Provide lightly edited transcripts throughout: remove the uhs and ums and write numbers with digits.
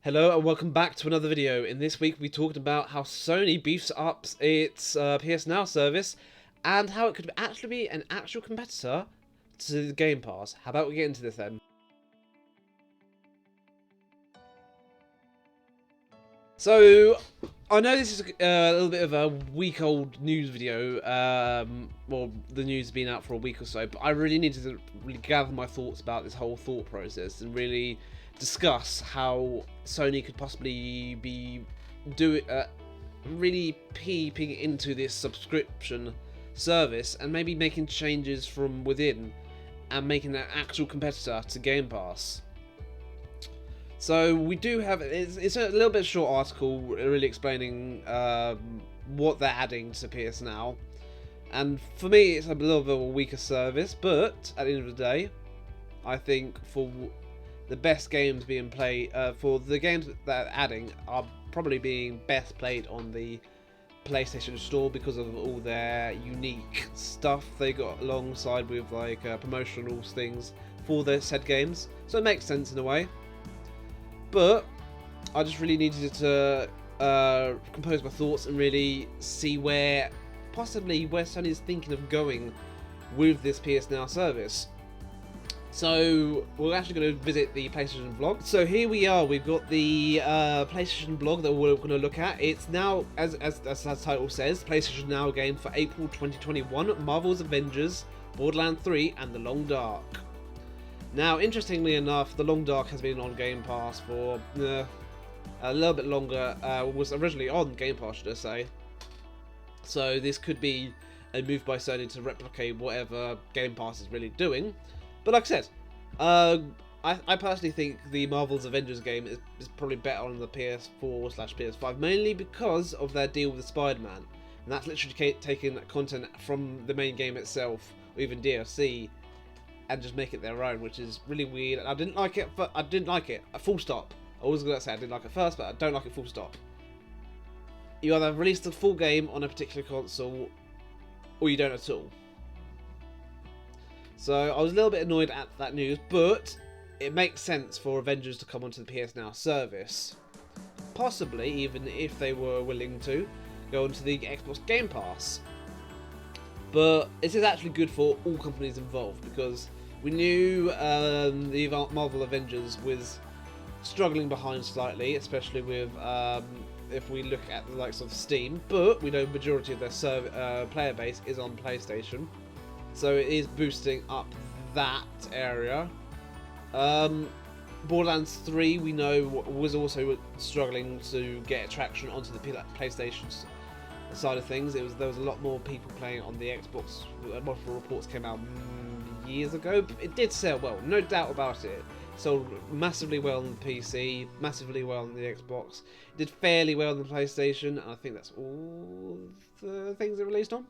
Hello and welcome back to another video. In this week we talked about how Sony beefs up its PS Now service and how it could actually be an actual competitor to the Game Pass. How about we get into this then? So, I know this is a little bit of a week-old news video. Well, the news has been out for a week or so, but I really needed to really gather my thoughts about this whole thought process and really discuss how Sony could possibly be really peeping into this subscription service and maybe making changes from within and making an actual competitor to Game Pass. So we do have, it's a little bit short article really explaining what they're adding to PS Now. And for me it's a little bit of a weaker service, but at the end of the day, I think for the best games being played, for the games that they're adding are probably being best played on the PlayStation Store because of all their unique stuff they got alongside with like promotional things for their said games. So it makes sense in a way. But I just really needed to compose my thoughts and really see where Sony is thinking of going with this PS Now service. So we're actually going to visit the PlayStation blog. So here we are. We've got the PlayStation blog that we're going to look at. It's now, as the title says, PlayStation Now game for April 2021. Marvel's Avengers, Borderlands 3, and The Long Dark. Now, interestingly enough, The Long Dark has been on Game Pass for a little bit longer. Was originally on Game Pass, should I say. So this could be a move by Sony to replicate whatever Game Pass is really doing. But like I said, I personally think the Marvel's Avengers game is probably better on the PS4/PS5, mainly because of their deal with Spider-Man. And that's literally taking content from the main game itself, or even DLC, and just make it their own, which is really weird. And I didn't like it. I didn't like it. Full stop. I was gonna say I didn't like it first, but I don't like it. Full stop. You either release the full game on a particular console, or you don't at all. So I was a little bit annoyed at that news, but it makes sense for Avengers to come onto the PS Now service. Possibly, even if they were willing to go onto the Xbox Game Pass. But this is actually good for all companies involved, because we knew the Marvel Avengers was struggling behind slightly, especially with if we look at the likes of Steam, but we know the majority of their player base is on PlayStation, so it is boosting up that area. Borderlands 3, we know, was also struggling to get traction onto the PlayStation side of things. There was a lot more people playing on the Xbox. Multiple reports came out years ago, but it did sell well, no doubt about it. It sold massively well on the PC, massively well on the Xbox. It did fairly well on the PlayStation, and I think that's all the things it released on.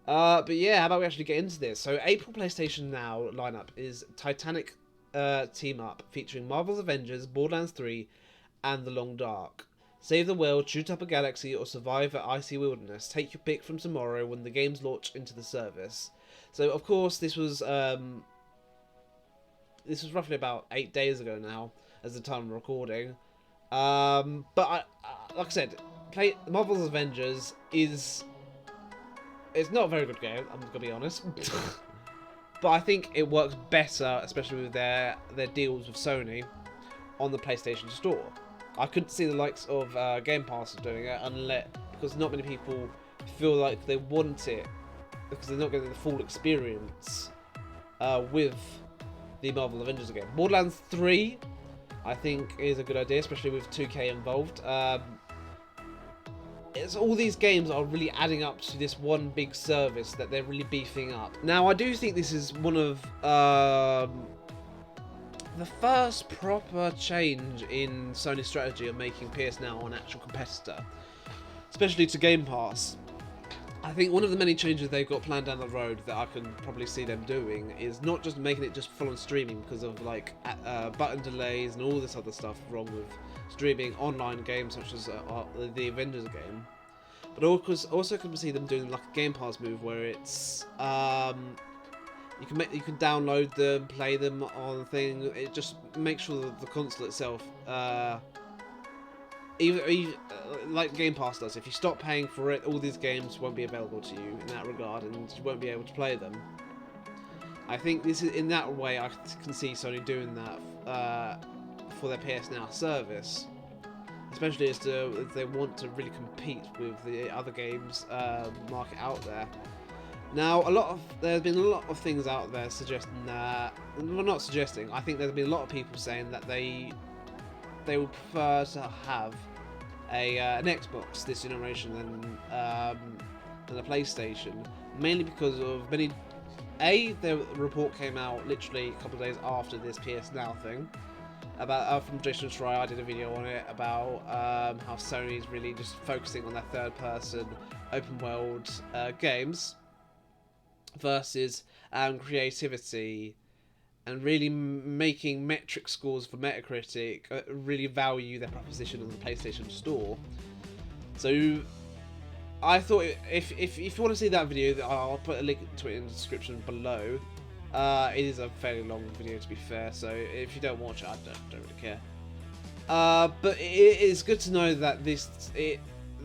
But yeah, how about we actually get into this? So April PlayStation Now lineup is Titanic team up featuring Marvel's Avengers, Borderlands 3, and The Long Dark. Save the world, shoot up a galaxy, or survive an icy wilderness. Take your pick from tomorrow when the games launch into the service. So, of course, this was roughly about 8 days ago now, as the time of recording. But like I said, Marvel's Avengers it's not a very good game. I'm gonna be honest. But I think it works better, especially with their deals with Sony on the PlayStation Store. I couldn't see the likes of Game Pass doing it because not many people feel like they want it because they're not getting the full experience with the Marvel Avengers game. Borderlands 3, I think, is a good idea, especially with 2K involved. All these games are really adding up to this one big service that they're really beefing up. Now, I do think this is one of the first proper change in Sony's strategy of making PS Now an actual competitor, especially to Game Pass. I think one of the many changes they've got planned down the road that I can probably see them doing is not just making it just full on streaming because of like button delays and all this other stuff wrong with streaming online games such as the Avengers game, but also can see them doing like a Game Pass move where it's You can download them, play them on the thing. It just makes sure that the console itself, even like Game Pass does, if you stop paying for it, all these games won't be available to you in that regard, and you won't be able to play them. I think this is in that way I can see Sony doing that for their PS Now service, especially as they want to really compete with the other games market out there. Now, there's been a lot of things out there suggesting that, well, not suggesting. I think there's been a lot of people saying that they would prefer to have an Xbox this generation than a PlayStation, mainly because of many. The report came out literally a couple of days after this PS Now thing about from Jason Schreier. I did a video on it about how Sony's really just focusing on their third-person open world games versus creativity, and really making metric scores for Metacritic really value their proposition on the PlayStation Store. So I thought if you want to see that video, I'll put a link to it in the description below. It is a fairly long video, to be fair, so if you don't watch it, I don't really care. But it is good to know that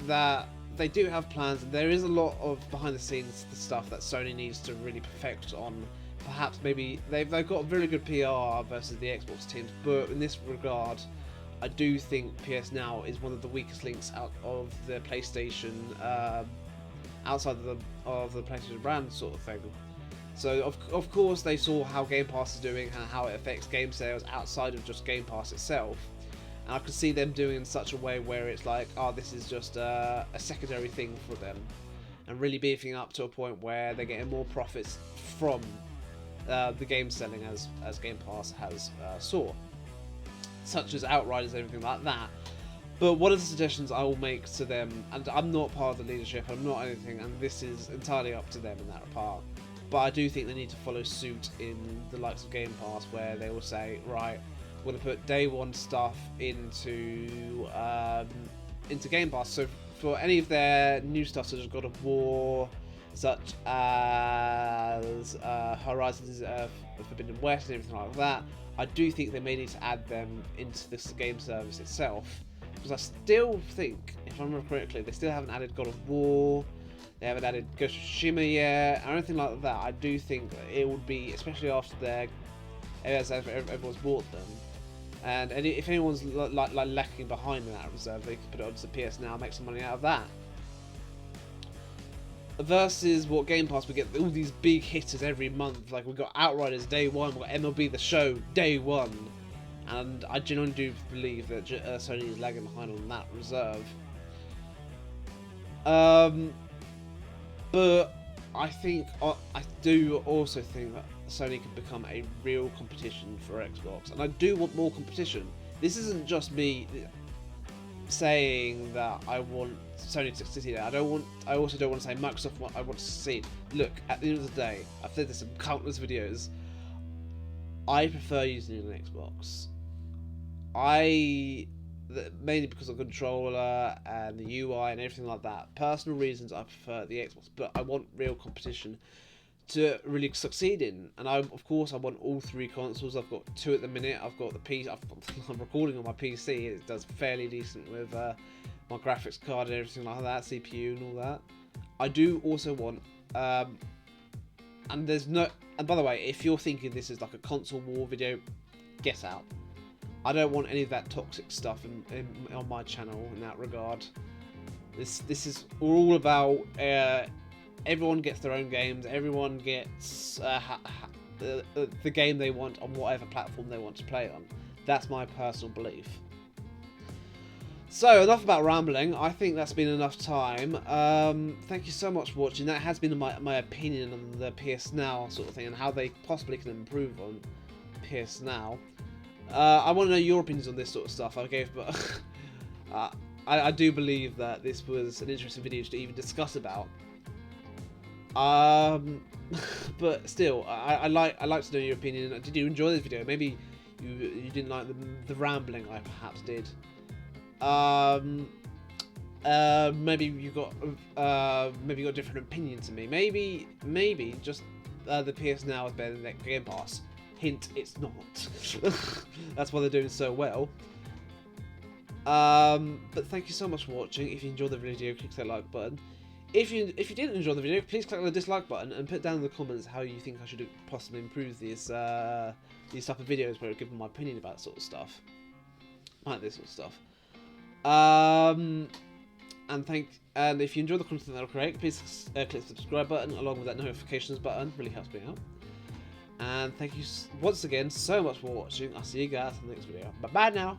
that they do have plans, and there is a lot of behind the scenes stuff that Sony needs to really perfect on. Perhaps maybe they've got really good PR versus the Xbox teams, but in this regard, I do think PS Now is one of the weakest links out of the PlayStation, outside of the PlayStation brand sort of thing. So of course they saw how Game Pass is doing and how it affects game sales outside of just Game Pass itself. And I could see them doing it in such a way where it's like, oh, this is just a secondary thing for them, and really beefing up to a point where they're getting more profits from the game selling as Game Pass has saw, such as Outriders and everything like that. But one of the suggestions I will make to them, and I'm not part of the leadership, I'm not anything, and this is entirely up to them in that part, but I do think they need to follow suit in the likes of Game Pass, where they will say, right, we're going to put day one stuff into Game Pass. So for any of their new stuff, such as God of War, such as Horizon Forbidden West and everything like that, I do think they may need to add them into this game service itself, because I still think, if I remember correctly, they still haven't added God of War, they haven't added Ghost of Tsushima yet, or anything like that. I do think it would be, especially after everyone's bought them, and if anyone's like lacking behind in that reserve, they could put it onto the PS Now and make some money out of that. Versus what Game Pass, we get all these big hitters every month. Like, we've got Outriders day one, we've got MLB The Show day one, and I genuinely do believe that Sony is lagging behind on that reserve. But I do also think that Sony can become a real competition for Xbox, and I do want more competition. This isn't just me saying that I want Sony to succeed. I also don't want to say Microsoft what I want to succeed. Look, at the end of the day, I've said this in countless videos, I prefer using an Xbox. Mainly because of the controller and the UI and everything like that. Personal reasons, I prefer the Xbox, but I want real competition to really succeed in. And of course I want all three consoles. I've got two at the minute. I've got the PC. I'm recording on my PC. It does fairly decent with my graphics card and everything like that, CPU and all that. I do also want, and by the way, if you're thinking this is like a console war video, get out. I don't want any of that toxic stuff on my channel in that regard. This is all about everyone gets their own games. Everyone gets the game they want on whatever platform they want to play on. That's my personal belief. So, enough about rambling. I think that's been enough time. Thank you so much for watching. That has been my opinion on the PS Now sort of thing, and how they possibly can improve on PS Now. I want to know your opinions on this sort of stuff. But I do believe that this was an interesting video to even discuss about. But still, I like to know your opinion. Did you enjoy this video? Maybe you didn't like the rambling I perhaps did. Maybe you got a different opinion to me. Maybe just the PS Now is better than the Game Pass. Hint, it's not. That's why they're doing so well. But thank you so much for watching. If you enjoyed the video, click that like button. If you didn't enjoy the video, please click on the dislike button and put down in the comments how you think I should possibly improve these type of videos where I give my opinion about sort of stuff, like this sort of stuff. And if you enjoy the content that I create, please click the subscribe button along with that notifications button. Really helps me out. And thank you once again so much for watching. I'll see you guys in the next video. Bye bye now.